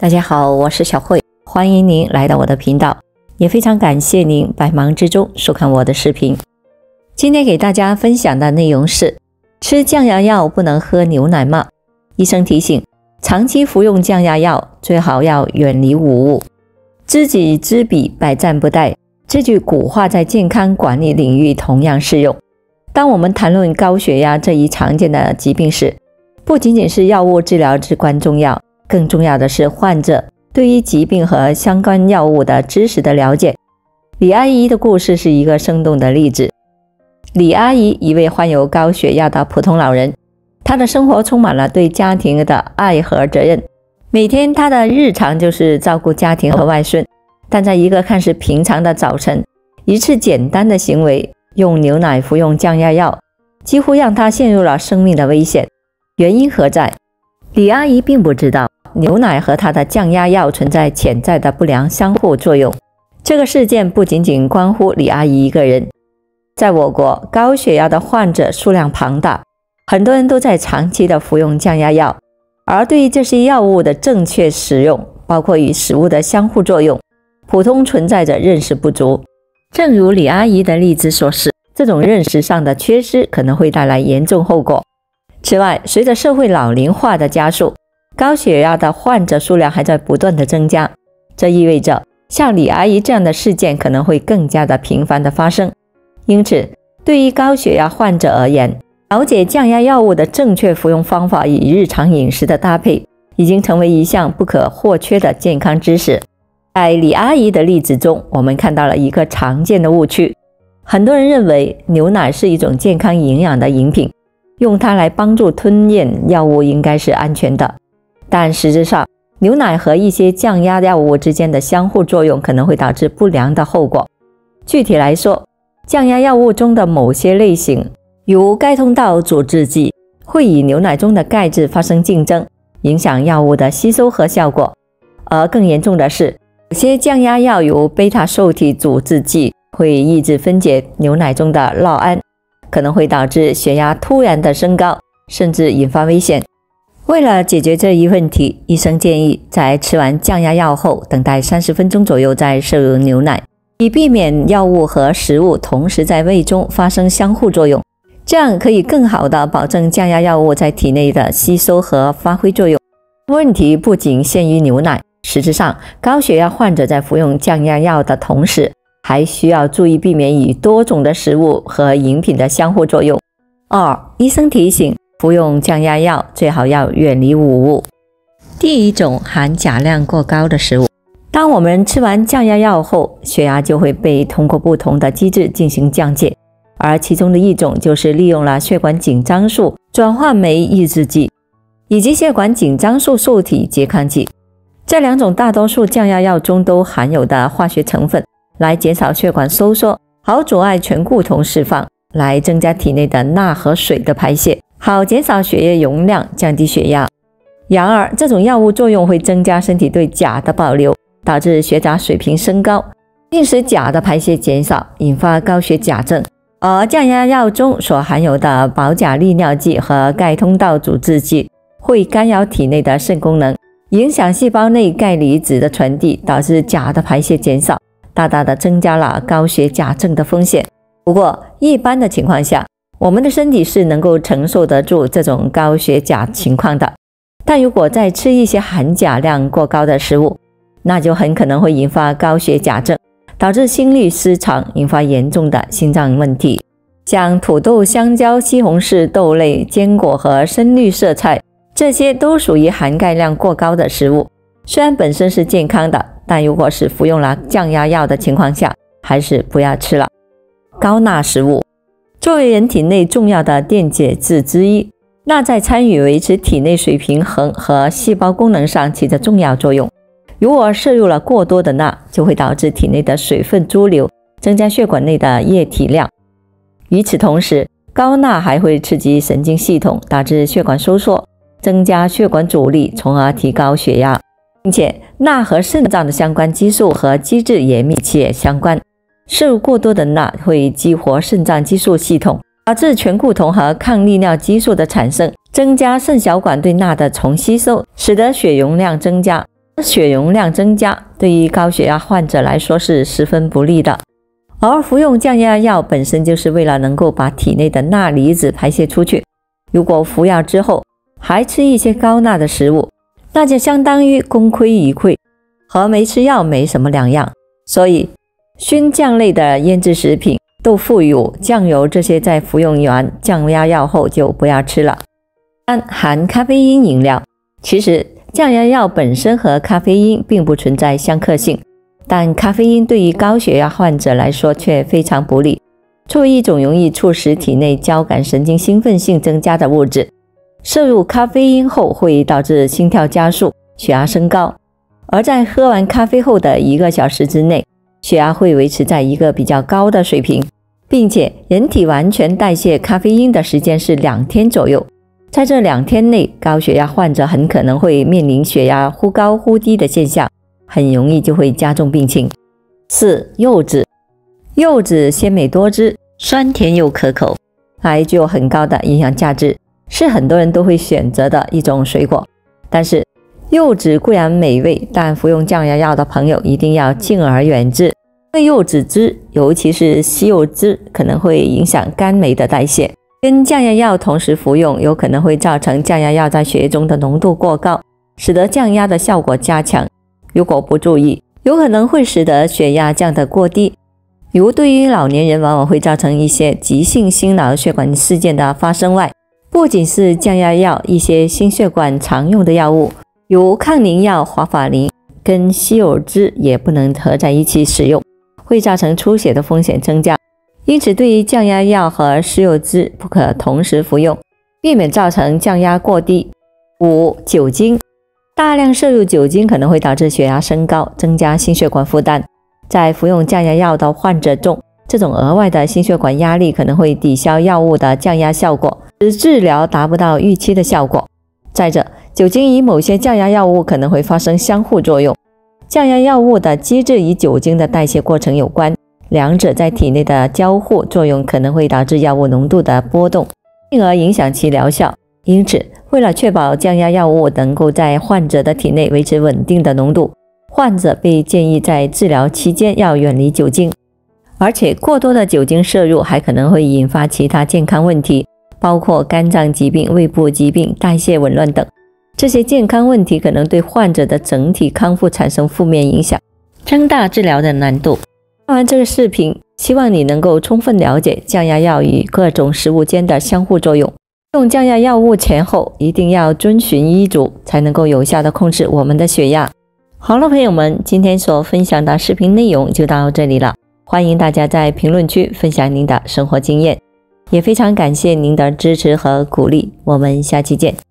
大家好，我是小慧，欢迎您来到我的频道，也非常感谢您百忙之中收看我的视频。今天给大家分享的内容是：吃降压药不能喝牛奶吗？医生提醒，长期服用降压药最好要远离无物。知己知彼，百战不殆。这句古话在健康管理领域同样适用。当我们谈论高血压这一常见的疾病时，不仅仅是药物治疗至关重要，更重要的是患者对于疾病和相关药物的知识的了解。李阿姨的故事是一个生动的例子。李阿姨一位患有高血压的普通老人，她的生活充满了对家庭的爱和责任。每天她的日常就是照顾家庭和外孙，但在一个看似平常的早晨，一次简单的行为，用牛奶服用降压药，几乎让她陷入了生命的危险。原因何在？李阿姨并不知道牛奶和她的降压药存在潜在的不良相互作用。这个事件不仅仅关乎李阿姨一个人，在我国高血压的患者数量庞大，很多人都在长期的服用降压药，而对于这些药物的正确使用，包括与食物的相互作用，普通存在着认识不足。正如李阿姨的例子所示，这种认识上的缺失可能会带来严重后果。此外，随着社会老龄化的加速，高血压的患者数量还在不断的增加，这意味着像李阿姨这样的事件可能会更加的频繁的发生。因此，对于高血压患者而言，了解降压药物的正确服用方法与日常饮食的搭配，已经成为一项不可或缺的健康知识。在李阿姨的例子中，我们看到了一个常见的误区。很多人认为牛奶是一种健康营养的饮品，用它来帮助吞咽药物应该是安全的。但实质上，牛奶和一些降压药物之间的相互作用可能会导致不良的后果。具体来说，降压药物中的某些类型，如钙通道阻滞剂，会与牛奶中的钙质发生竞争，影响药物的吸收和效果。而更严重的是，有些降压药如贝塔受体阻滞剂会抑制分解牛奶中的酪胺，可能会导致血压突然的升高，甚至引发危险。为了解决这一问题，医生建议在吃完降压药后等待30分钟左右再摄入牛奶，以避免药物和食物同时在胃中发生相互作用，这样可以更好地保证降压药物在体内的吸收和发挥作用。问题不仅限于牛奶，实质上，高血压患者在服用降压药的同时，还需要注意避免与多种的食物和饮品的相互作用。2. 医生提醒，服用降压药最好要远离无物。第一种，含钾量过高的食物。当我们吃完降压药后，血压就会被通过不同的机制进行降解，而其中的一种就是利用了血管紧张素转换酶抑制剂以及血管紧张素受体拮抗剂。这两种大多数降压药中都含有的化学成分，来减少血管收缩，好阻碍醛固酮释放，来增加体内的钠和水的排泄，好减少血液容量，降低血压。然而，这种药物作用会增加身体对钾的保留，导致血钾水平升高，并使钾的排泄减少，引发高血钾症。而降压药中所含有的保钾利尿剂和钙通道阻滞剂会干扰体内的肾功能，影响细胞内钙离子的传递，导致钾的排泄减少，大大的增加了高血钾症的风险。不过，一般的情况下，我们的身体是能够承受得住这种高血钾情况的。但如果再吃一些含钾量过高的食物，那就很可能会引发高血钾症，导致心律失常，引发严重的心脏问题。像土豆、香蕉、西红柿、豆类、坚果和深绿色菜，这些都属于含钙量过高的食物。虽然本身是健康的，但如果是服用了降压药的情况下，还是不要吃了。高钠食物作为人体内重要的电解质之一，钠在参与维持体内水平衡和细胞功能上起着重要作用。如果摄入了过多的钠，就会导致体内的水分潴留，增加血管内的液体量。与此同时，高钠还会刺激神经系统，导致血管收缩，增加血管阻力，从而提高血压。并且，钠和肾脏的相关激素和机制也密切相关。摄入过多的钠会激活肾脏激素系统，导致醛固酮和抗利尿激素的产生，增加肾小管对钠的重吸收，使得血容量增加，血容量增加，对于高血压患者来说是十分不利的。而服用降压药本身就是为了能够把体内的钠离子排泄出去，如果服药之后还吃一些高钠的食物，那就相当于功亏一篑，和没吃药没什么两样。所以熏酱类的腌制食品、豆腐乳、酱油这些在服用完降压药后就不要吃了。3、含咖啡因饮料。其实降压药本身和咖啡因并不存在相克性，但咖啡因对于高血压患者来说却非常不利。作为一种容易促使体内交感神经兴奋性增加的物质，摄入咖啡因后会导致心跳加速、血压升高，而在喝完咖啡后的1个小时之内，血压会维持在一个比较高的水平，并且人体完全代谢咖啡因的时间是2天左右。在这2天内，高血压患者很可能会面临血压忽高忽低的现象，很容易就会加重病情。4、柚子。柚子鲜美多汁，酸甜又可口，还具有很高的营养价值，是很多人都会选择的一种水果。但是柚子固然美味，但服用降压药的朋友一定要敬而远之，因为柚子汁，尤其是西柚汁，可能会影响肝酶的代谢。跟降压药同时服用，有可能会造成降压药在血液中的浓度过高，使得降压的效果加强。如果不注意，有可能会使得血压降得过低，如对于老年人往往会造成一些急性心脑血管事件的发生外，不仅是降压药，一些心血管常用的药物，如抗凝药、华法林跟西柚汁也不能合在一起使用，会造成出血的风险增加。因此，对于降压药和西柚汁不可同时服用，避免造成降压过低。5、酒精。大量摄入酒精可能会导致血压升高，增加心血管负担。在服用降压药的患者中，这种额外的心血管压力可能会抵消药物的降压效果，使治疗达不到预期的效果。再者，酒精与某些降压药物可能会发生相互作用，降压药物的机制与酒精的代谢过程有关，两者在体内的交互作用可能会导致药物浓度的波动，进而影响其疗效。因此，为了确保降压药物能够在患者的体内维持稳定的浓度，患者被建议在治疗期间要远离酒精。而且过多的酒精摄入还可能会引发其他健康问题，包括肝脏疾病、胃部疾病、代谢紊乱等。这些健康问题可能对患者的整体康复产生负面影响，增大治疗的难度。看完这个视频，希望你能够充分了解降压药与各种食物间的相互作用。用降压药物前后一定要遵循医嘱，才能够有效地控制我们的血压。好了，朋友们，今天所分享的视频内容就到这里了。欢迎大家在评论区分享您的生活经验，也非常感谢您的支持和鼓励。我们下期见。